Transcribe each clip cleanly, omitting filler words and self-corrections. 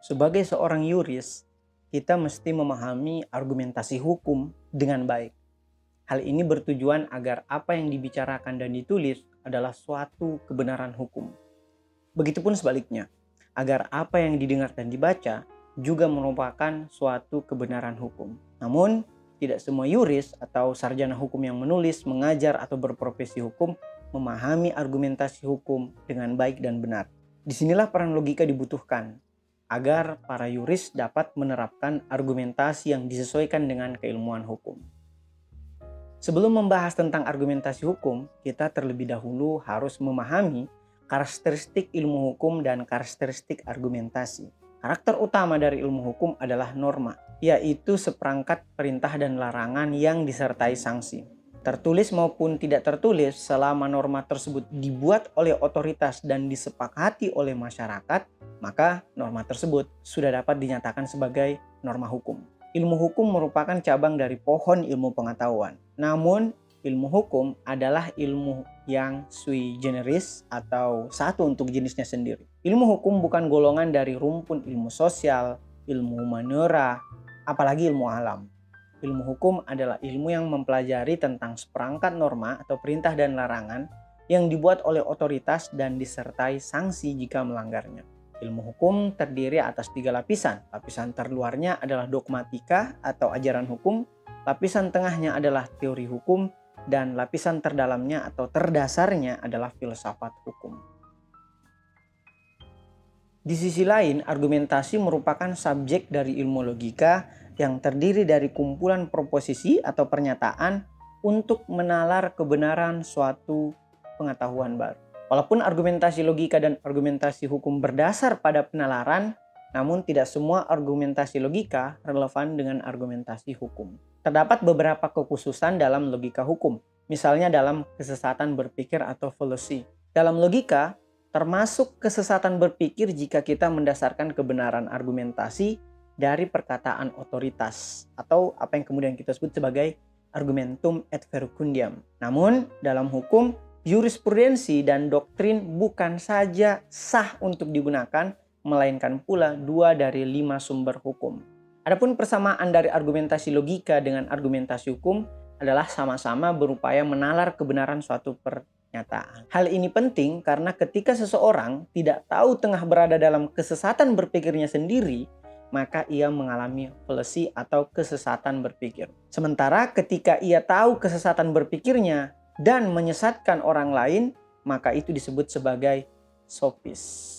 Sebagai seorang yuris, kita mesti memahami argumentasi hukum dengan baik. Hal ini bertujuan agar apa yang dibicarakan dan ditulis adalah suatu kebenaran hukum. Begitupun sebaliknya, agar apa yang didengar dan dibaca juga merupakan suatu kebenaran hukum. Namun, tidak semua yuris atau sarjana hukum yang menulis, mengajar, atau berprofesi hukum memahami argumentasi hukum dengan baik dan benar. Disinilah peran logika dibutuhkan, agar para yuris dapat menerapkan argumentasi yang disesuaikan dengan keilmuan hukum. Sebelum membahas tentang argumentasi hukum, kita terlebih dahulu harus memahami karakteristik ilmu hukum dan karakteristik argumentasi. Karakter utama dari ilmu hukum adalah norma, yaitu seperangkat perintah dan larangan yang disertai sanksi. Tertulis maupun tidak tertulis, selama norma tersebut dibuat oleh otoritas dan disepakati oleh masyarakat, maka norma tersebut sudah dapat dinyatakan sebagai norma hukum. Ilmu hukum merupakan cabang dari pohon ilmu pengetahuan. Namun, ilmu hukum adalah ilmu yang sui generis atau satu untuk jenisnya sendiri. Ilmu hukum bukan golongan dari rumpun ilmu sosial, ilmu humaniora, apalagi ilmu alam. Ilmu hukum adalah ilmu yang mempelajari tentang seperangkat norma atau perintah dan larangan yang dibuat oleh otoritas dan disertai sanksi jika melanggarnya. Ilmu hukum terdiri atas 3 lapisan. Lapisan terluarnya adalah dogmatika atau ajaran hukum, lapisan tengahnya adalah teori hukum, dan lapisan terdalamnya atau terdasarnya adalah filsafat hukum. Di sisi lain, argumentasi merupakan subjek dari ilmu logika yang terdiri dari kumpulan proposisi atau pernyataan untuk menalar kebenaran suatu pengetahuan baru. Walaupun argumentasi logika dan argumentasi hukum berdasar pada penalaran, namun tidak semua argumentasi logika relevan dengan argumentasi hukum. Terdapat beberapa kekhususan dalam logika hukum, misalnya dalam kesesatan berpikir atau fallacy. Dalam logika, termasuk kesesatan berpikir jika kita mendasarkan kebenaran argumentasi dari perkataan otoritas, atau apa yang kemudian kita sebut sebagai argumentum et verecundiam. Namun, dalam hukum, jurisprudensi dan doktrin bukan saja sah untuk digunakan, melainkan pula 2 dari 5 sumber hukum. Adapun persamaan dari argumentasi logika dengan argumentasi hukum adalah sama-sama berupaya menalar kebenaran suatu pernyataan. Hal ini penting karena ketika seseorang tidak tahu tengah berada dalam kesesatan berpikirnya sendiri, maka ia mengalami fallacy atau kesesatan berpikir. Sementara ketika ia tahu kesesatan berpikirnya dan menyesatkan orang lain, maka itu disebut sebagai sofis.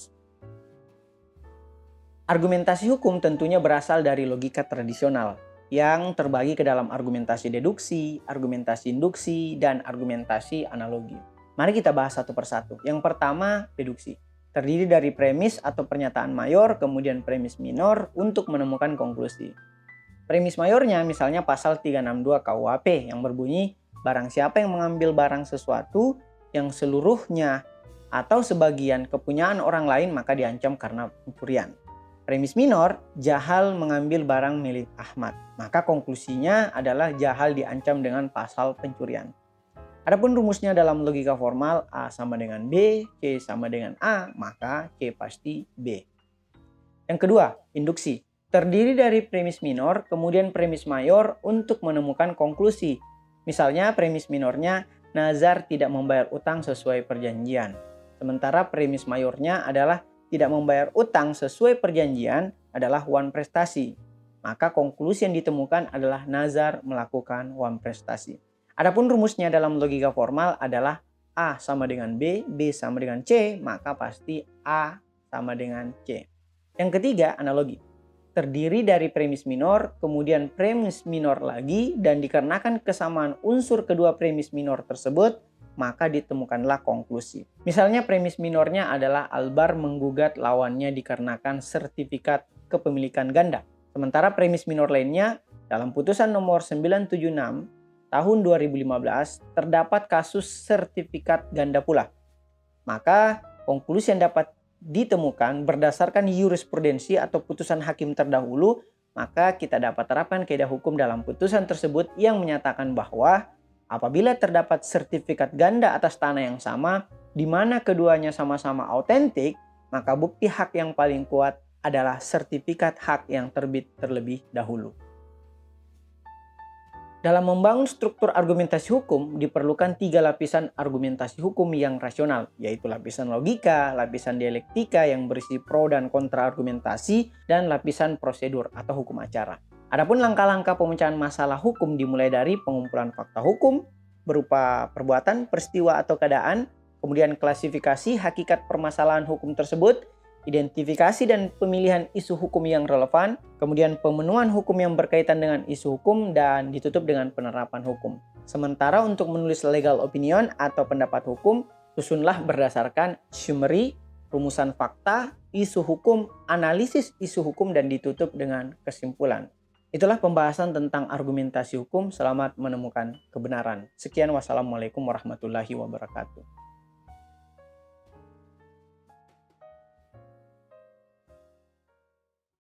Argumentasi hukum tentunya berasal dari logika tradisional yang terbagi ke dalam argumentasi deduksi, argumentasi induksi, dan argumentasi analogi. Mari kita bahas satu persatu. Yang pertama, deduksi. Terdiri dari premis atau pernyataan mayor, kemudian premis minor untuk menemukan konklusi. Premis mayornya misalnya pasal 362 KUHP yang berbunyi, barang siapa yang mengambil barang sesuatu yang seluruhnya atau sebagian kepunyaan orang lain maka diancam karena pencurian. Premis minor, Jahal mengambil barang milik Ahmad. Maka konklusinya adalah Jahal diancam dengan pasal pencurian. Adapun rumusnya dalam logika formal, A sama dengan B, C sama dengan A, maka C pasti B. Yang kedua, induksi. Terdiri dari premis minor, kemudian premis mayor untuk menemukan konklusi. Misalnya premis minornya, Nazar tidak membayar utang sesuai perjanjian. Sementara premis mayornya adalah tidak membayar utang sesuai perjanjian adalah wan prestasi. Maka konklusi yang ditemukan adalah Nazar melakukan wan prestasi. Adapun rumusnya dalam logika formal adalah A sama dengan B, B sama dengan C, maka pasti A sama dengan C. Yang ketiga, analogi. Terdiri dari premis minor, kemudian premis minor lagi, dan dikarenakan kesamaan unsur kedua premis minor tersebut, maka ditemukanlah konklusi. Misalnya premis minornya adalah Albar menggugat lawannya dikarenakan sertifikat kepemilikan ganda. Sementara premis minor lainnya dalam putusan nomor 976 tahun 2015 terdapat kasus sertifikat ganda pula. Maka konklusi yang dapat ditemukan berdasarkan jurisprudensi atau putusan hakim terdahulu, maka kita dapat terapkan kaidah hukum dalam putusan tersebut yang menyatakan bahwa apabila terdapat sertifikat ganda atas tanah yang sama, di mana keduanya sama-sama autentik, maka bukti hak yang paling kuat adalah sertifikat hak yang terbit terlebih dahulu. Dalam membangun struktur argumentasi hukum, diperlukan 3 lapisan argumentasi hukum yang rasional, yaitu lapisan logika, lapisan dialektika yang berisi pro dan kontra argumentasi, dan lapisan prosedur atau hukum acara. Adapun langkah-langkah pemecahan masalah hukum dimulai dari pengumpulan fakta hukum, berupa perbuatan, peristiwa, atau keadaan, kemudian klasifikasi hakikat permasalahan hukum tersebut, identifikasi dan pemilihan isu hukum yang relevan, kemudian pemenuhan hukum yang berkaitan dengan isu hukum, dan ditutup dengan penerapan hukum. Sementara untuk menulis legal opinion atau pendapat hukum, susunlah berdasarkan summary, rumusan fakta, isu hukum, analisis isu hukum, dan ditutup dengan kesimpulan. Itulah pembahasan tentang argumentasi hukum. Selamat menemukan kebenaran. Sekian, wassalamualaikum warahmatullahi wabarakatuh.